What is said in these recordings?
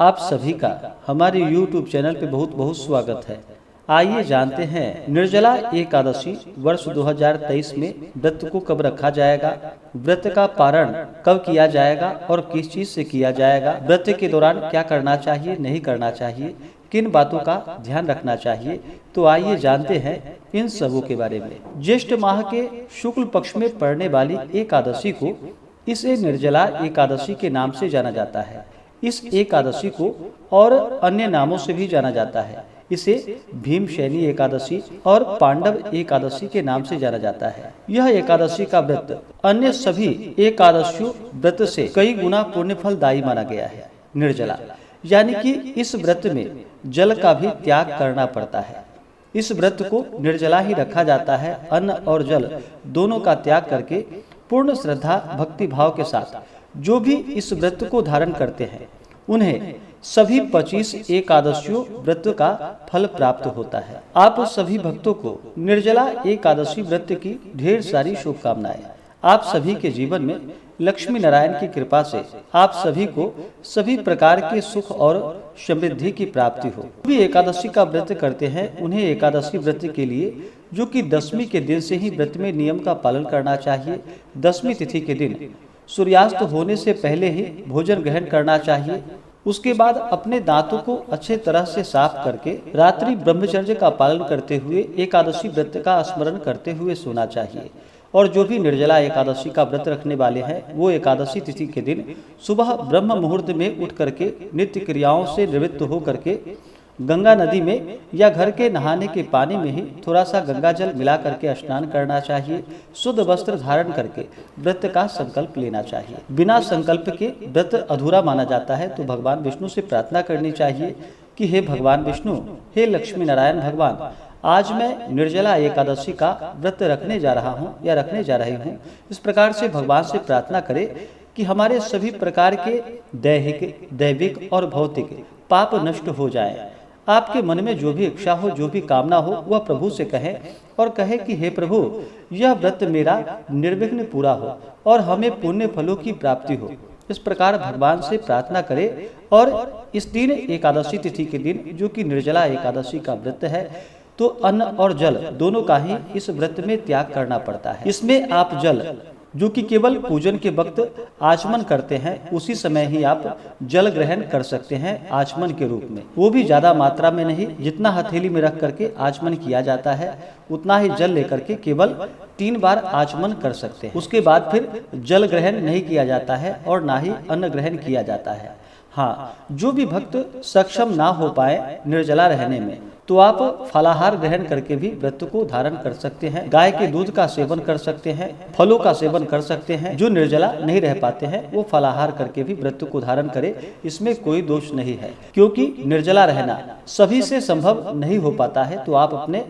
आप सभी का हमारे YouTube चैनल पे बहुत बहुत स्वागत है। आइए जानते हैं निर्जला एकादशी वर्ष 2023 में व्रत को कब रखा जाएगा, व्रत का पारण कब किया जाएगा और किस चीज से किया जाएगा, व्रत के दौरान क्या करना चाहिए नहीं करना चाहिए, किन बातों का ध्यान रखना चाहिए। तो आइए जानते हैं इन सबों के बारे में। ज्येष्ठ माह के शुक्ल पक्ष में पड़ने वाली एकादशी को इसे निर्जला एकादशी के नाम से जाना जाता है। इस एकादशी को और अन्य नामों से भी जाना जाता है। इसे भीमशैनी एकादशी और पांडव एकादशी के नाम से जाना जाता है। यह एकादशी का व्रत अन्य सभी एकादशियों व्रत से कई गुना पुण्य फलदायी माना गया है। निर्जला यानी कि इस व्रत में जल का भी त्याग करना पड़ता है। इस व्रत को निर्जला ही रखा जाता है। अन्न और जल दोनों का त्याग करके पूर्ण श्रद्धा भक्ति भाव के साथ जो भी इस व्रत को धारण करते हैं उन्हें सभी 25 एकादशियों व्रत का फल प्राप्त होता है। आप सभी भक्तों को निर्जला एकादशी व्रत की ढेर सारी शुभकामनाएं। आप सभी के जीवन में लक्ष्मी नारायण की कृपा से आप सभी को सभी प्रकार के सुख और समृद्धि की प्राप्ति हो। जो भी एकादशी का व्रत करते हैं उन्हें एकादशी व्रत के लिए जो कि दशमी के दिन से ही व्रत में नियम का पालन करना चाहिए। दशमी तिथि के दिन सूर्यास्त होने से पहले ही भोजन ग्रहण करना चाहिए। उसके बाद अपने दांतों को अच्छे तरह से साफ करके रात्रि ब्रह्मचर्य का पालन करते हुए एकादशी व्रत का स्मरण करते हुए सोना चाहिए। और जो भी निर्जला एकादशी का व्रत रखने वाले हैं वो एकादशी तिथि के दिन सुबह ब्रह्म मुहूर्त में उठ करके नित्य क्रियाओं से निवृत्त हो करके गंगा नदी में या घर के नहाने के पानी में ही थोड़ा सा गंगा जल मिला करके स्नान करना चाहिए। शुद्ध वस्त्र धारण करके व्रत का संकल्प लेना चाहिए। बिना संकल्प के व्रत अधूरा माना जाता है। तो भगवान विष्णु से प्रार्थना करनी चाहिए कि हे भगवान विष्णु, हे लक्ष्मी नारायण भगवान, आज मैं निर्जला एकादशी का व्रत रखने जा रहा हूँ या रखने जा रही हूँ। इस प्रकार से भगवान से प्रार्थना करें कि हमारे सभी प्रकार के दैहिक, दैविक और भौतिक पाप नष्ट हो जाएं। आपके मन में जो भी इच्छा हो, जो भी कामना हो, वह प्रभु से कहें और कहे कि हे प्रभु, यह व्रत मेरा निर्विघ्न पूरा हो और हमें पुण्य फलों की प्राप्ति हो। इस प्रकार भगवान से प्रार्थना करें। और इस दिन एकादशी तिथि के दिन जो कि निर्जला एकादशी का व्रत है तो अन्न और जल दोनों का ही इस व्रत में त्याग करना पड़ता है। इसमें आप जल जो कि केवल पूजन के वक्त आचमन करते हैं उसी समय ही आप जल ग्रहण कर सकते हैं आचमन के रूप में। वो भी ज्यादा मात्रा में नहीं, जितना हथेली में रख करके आचमन किया जाता है उतना ही जल लेकर के केवल 3 बार आचमन कर सकते हैं। उसके बाद फिर जल ग्रहण नहीं किया जाता है और ना ही अन्न ग्रहण किया जाता है। हाँ, जो भी भक्त सक्षम ना हो पाए निर्जला रहने में तो आप फलाहार ग्रहण करके भी व्रत को धारण कर सकते हैं। गाय के दूध का सेवन कर सकते हैं, फलों का सेवन कर सकते हैं। जो निर्जला नहीं रह पाते हैं वो फलाहार करके भी व्रत को धारण करें, इसमें कोई दोष नहीं है। क्योंकि निर्जला रहना सभी से संभव नहीं हो पाता है तो आप अपने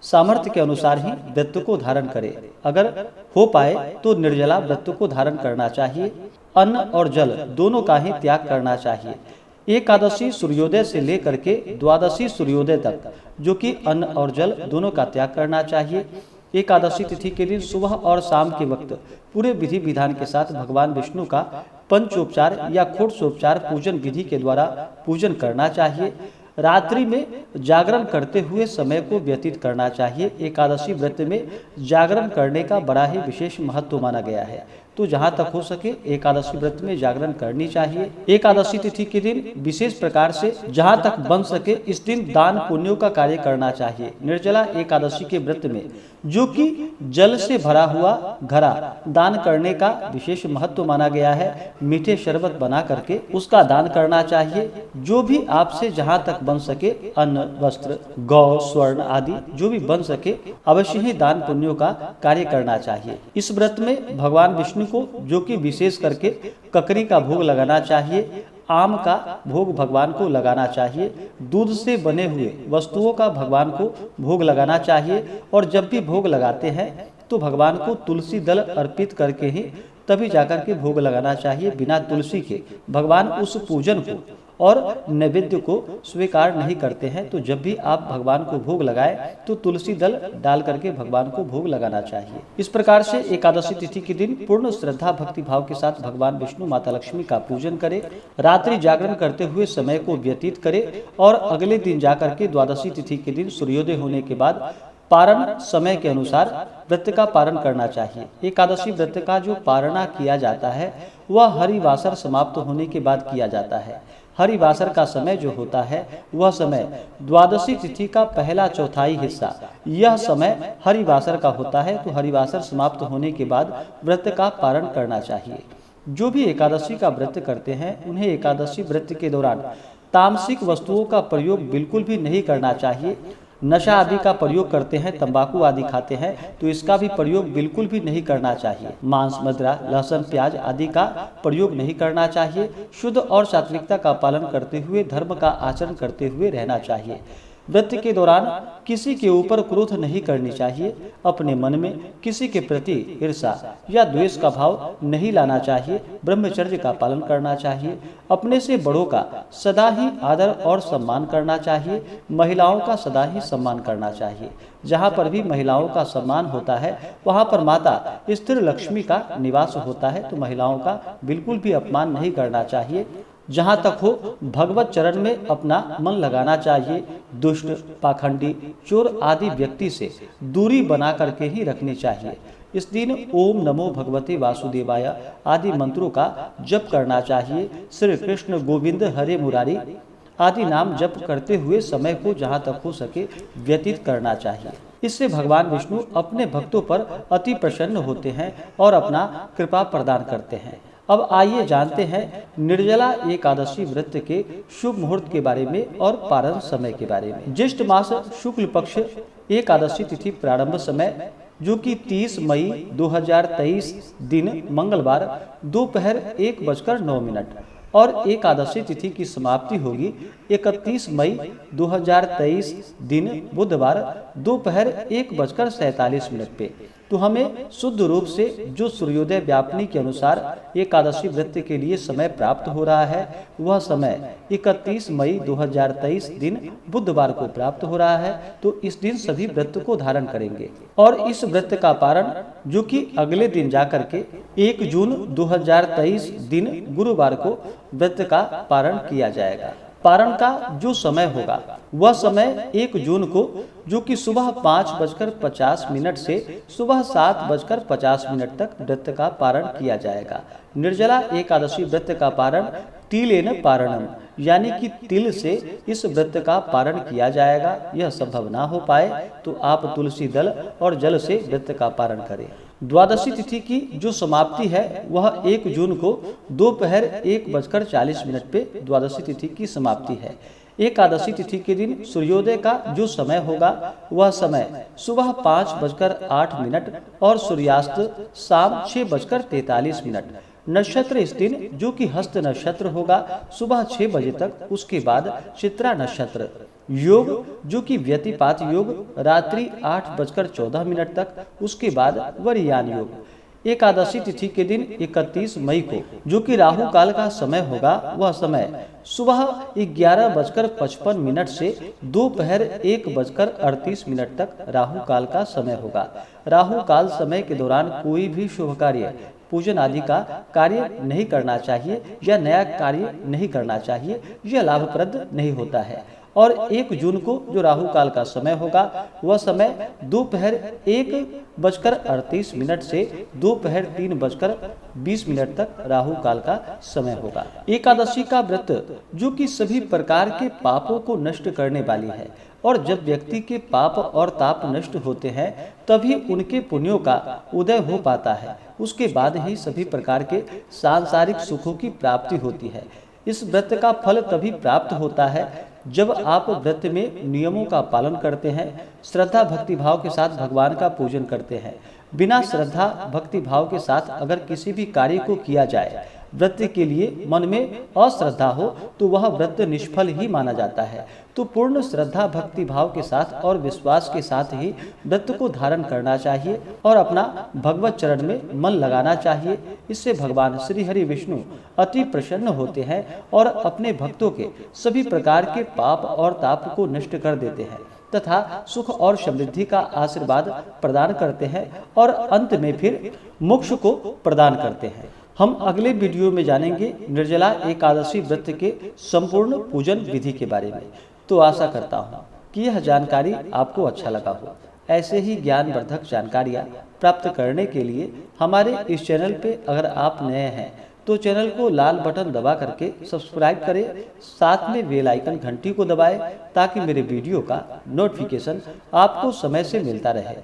सामर्थ्य के अनुसार ही व्रत को धारण करें। अगर हो पाए तो निर्जला व्रत को धारण करना चाहिए। अन्न और जल दोनों का ही त्याग करना चाहिए। एकादशी सूर्योदय से लेकर के द्वादशी सूर्योदय तक जो कि अन्न और जल दोनों का त्याग करना चाहिए। एकादशी तिथि के दिन सुबह और शाम के वक्त पूरे विधि विधान के साथ भगवान विष्णु का पंचोपचार या खोटसोपचार पूजन विधि के द्वारा पूजन करना चाहिए। रात्रि में जागरण करते हुए समय को व्यतीत करना चाहिए। एकादशी व्रत में जागरण करने का बड़ा ही विशेष महत्व माना गया है। तो जहाँ तक हो सके एकादशी व्रत में जागरण करनी चाहिए। एकादशी तिथि के दिन विशेष प्रकार से जहाँ तक बन सके इस दिन दान पुण्यों का कार्य करना चाहिए। निर्जला एकादशी के व्रत में जो कि जल से भरा हुआ घड़ा दान करने का विशेष महत्व माना गया है। मीठे शरबत बना करके उसका दान करना चाहिए। जो भी आपसे जहाँ तक बन सके अन्न, वस्त्र, गौ, स्वर्ण आदि जो भी बन सके अवश्य ही दान पुण्यों का कार्य करना चाहिए। इस व्रत में भगवान विष्णु को जो कि विशेष करके ककरी का भोग लगाना चाहिए। आम का भोग भगवान को लगाना चाहिए। दूध से बने हुए वस्तुओं का भगवान को भोग लगाना चाहिए। और जब भी भोग लगाते हैं तो भगवान को तुलसी दल अर्पित करके ही तभी जाकर के भोग लगाना चाहिए। बिना तुलसी के भगवान उस पूजन को और नैवेद्य को स्वीकार नहीं करते हैं तो जब भी आप भगवान को भोग लगाएं तो तुलसी दल डाल करके भगवान को भोग लगाना चाहिए। इस प्रकार से एकादशी तिथि के दिन पूर्ण श्रद्धा भक्ति भाव के साथ भगवान विष्णु माता लक्ष्मी का पूजन करें, रात्रि जागरण करते हुए समय को व्यतीत करें और अगले दिन जाकर के द्वादशी तिथि के दिन सूर्योदय होने के बाद पारण समय के अनुसार व्रत का पारण करना चाहिए। एकादशी व्रत का जो पारणा किया जाता है वह हरिवासर समाप्त होने के बाद किया जाता है। हरिवासर का समय जो होता है वह समय द्वादशी तिथि का पहला चौथाई हिस्सा, यह समय हरिवासर का होता है। तो हरिवासर समाप्त होने के बाद व्रत का पारण करना चाहिए। जो भी एकादशी का व्रत करते हैं उन्हें एकादशी व्रत के दौरान तामसिक वस्तुओं का प्रयोग बिल्कुल भी नहीं करना चाहिए। नशा आदि का प्रयोग करते हैं, तंबाकू आदि खाते हैं तो इसका भी प्रयोग बिल्कुल भी नहीं करना चाहिए। मांस, मदिरा, लहसुन, प्याज आदि का प्रयोग नहीं करना चाहिए। शुद्ध और सात्विकता का पालन करते हुए धर्म का आचरण करते हुए रहना चाहिए। व्रत के दौरान किसी के ऊपर क्रोध नहीं करनी चाहिए। अपने मन में किसी के प्रति ईर्ष्या या द्वेष का भाव नहीं लाना चाहिए। ब्रह्मचर्य का पालन करना चाहिए। अपने से बड़ों का सदा ही आदर और सम्मान करना चाहिए। महिलाओं का सदा ही सम्मान करना चाहिए। जहाँ पर भी महिलाओं का सम्मान होता है वहाँ पर माता स्थिर लक्ष्मी का निवास होता है। तो महिलाओं का बिल्कुल भी अपमान नहीं करना चाहिए। जहाँ तक हो भगवत चरण में अपना मन लगाना चाहिए। दुष्ट, पाखंडी, चोर आदि व्यक्ति से दूरी बना करके ही रखनी चाहिए। इस दिन ओम नमो भगवते वासुदेवाय आदि मंत्रों का जप करना चाहिए। श्री कृष्ण गोविंद हरे मुरारी आदि नाम जप करते हुए समय को जहाँ तक हो सके व्यतीत करना चाहिए। इससे भगवान विष्णु अपने भक्तों पर अति प्रसन्न होते हैं और अपना कृपा प्रदान करते हैं। अब आइए जानते हैं निर्जला एकादशी व्रत के शुभ मुहूर्त के बारे में और पारण समय के बारे में। ज्येष्ठ मास शुक्ल पक्ष एकादशी तिथि प्रारंभ समय जो कि 30 मई 2023 दिन मंगलवार दोपहर 1:09 और एकादशी तिथि की समाप्ति होगी 31 मई 2023 दिन बुधवार दोपहर 1:47 पे। तो हमें शुद्ध रूप से जो सूर्योदय व्यापनी के अनुसार एकादशी व्रत के लिए समय प्राप्त हो रहा है वह समय 31 मई 2023 दिन बुधवार को प्राप्त हो रहा है। तो इस दिन सभी व्रत को धारण करेंगे और इस व्रत का पारण जो कि अगले दिन जाकर के 1 जून 2023 दिन गुरुवार को व्रत का पारण किया जाएगा। पारण का जो समय होगा वह समय 1 जून को जो कि सुबह 5:50 से सुबह 7:50 तक व्रत का पारण किया जाएगा। निर्जला एकादशी व्रत का पारण तिलेन पारणम यानी कि तिल से इस व्रत का पारण किया जाएगा। यह संभव ना हो पाए तो आप तुलसी दल और जल से व्रत का पारण करें। द्वादशी तिथि की जो समाप्ति है वह 1 जून को दोपहर 1:40 पे द्वादशी तिथि की समाप्ति है। एकादशी तिथि के दिन सूर्योदय का जो समय होगा वह समय सुबह 5:08 और सूर्यास्त शाम 6:43। नक्षत्र इस दिन जो कि हस्त नक्षत्र होगा सुबह 6 बजे तक, उसके बाद चित्रा नक्षत्र। योग जो कि व्यतिपात योग रात्रि 8:14 तक, उसके बाद वरियान योग। एकादशी तिथि के दिन 31 मई को जो कि राहु काल का समय होगा वह समय सुबह 11:55 से दोपहर 1:38 तक राहु काल का समय होगा। राहु काल समय के दौरान कोई भी शुभ कार्य, पूजन आदि का कार्य नहीं करना चाहिए या नया कार्य नहीं करना चाहिए, यह लाभप्रद नहीं होता है। और 1 जून को जो राहु काल का समय होगा वह समय दोपहर 1:38 से दोपहर 3:20 तक राहु काल का समय होगा। एकादशी का व्रत जो कि सभी प्रकार के पापों को नष्ट करने वाली है और जब व्यक्ति के पाप और ताप नष्ट होते हैं तभी उनके पुण्यों का उदय हो पाता है। उसके बाद ही सभी प्रकार के सांसारिक सुखों की प्राप्ति होती है। इस व्रत का फल तभी प्राप्त होता है जब आप व्रत में नियमों का पालन करते हैं, श्रद्धा भक्ति भाव के साथ भगवान का पूजन करते हैं। बिना श्रद्धा भक्ति भाव के साथ अगर किसी भी कार्य को किया जाए, व्रत के लिए मन में अश्रद्धा हो तो वह व्रत निष्फल ही माना जाता है। तो पूर्ण श्रद्धा भक्ति भाव के साथ और विश्वास के साथ ही व्रत को धारण करना चाहिए और अपना भगवत चरण में मन लगाना चाहिए। इससे भगवान श्री हरि विष्णु अति प्रसन्न होते हैं और अपने भक्तों के सभी प्रकार के पाप और ताप को नष्ट कर देते हैं तथा सुख और समृद्धि का आशीर्वाद प्रदान करते हैं और अंत में फिर मोक्ष को प्रदान करते हैं। हम अगले वीडियो में जानेंगे निर्जला एकादशी व्रत के संपूर्ण पूजन विधि के बारे में। तो आशा करता हूँ कि यह जानकारी आपको अच्छा लगा हो। ऐसे ही ज्ञानवर्धक जानकारियाँ प्राप्त करने के लिए हमारे इस चैनल पे अगर आप नए हैं तो चैनल को लाल बटन दबा करके सब्सक्राइब करें, साथ में बेल आइकन घंटी को दबाएं ताकि मेरे वीडियो का नोटिफिकेशन आपको समय से मिलता रहे।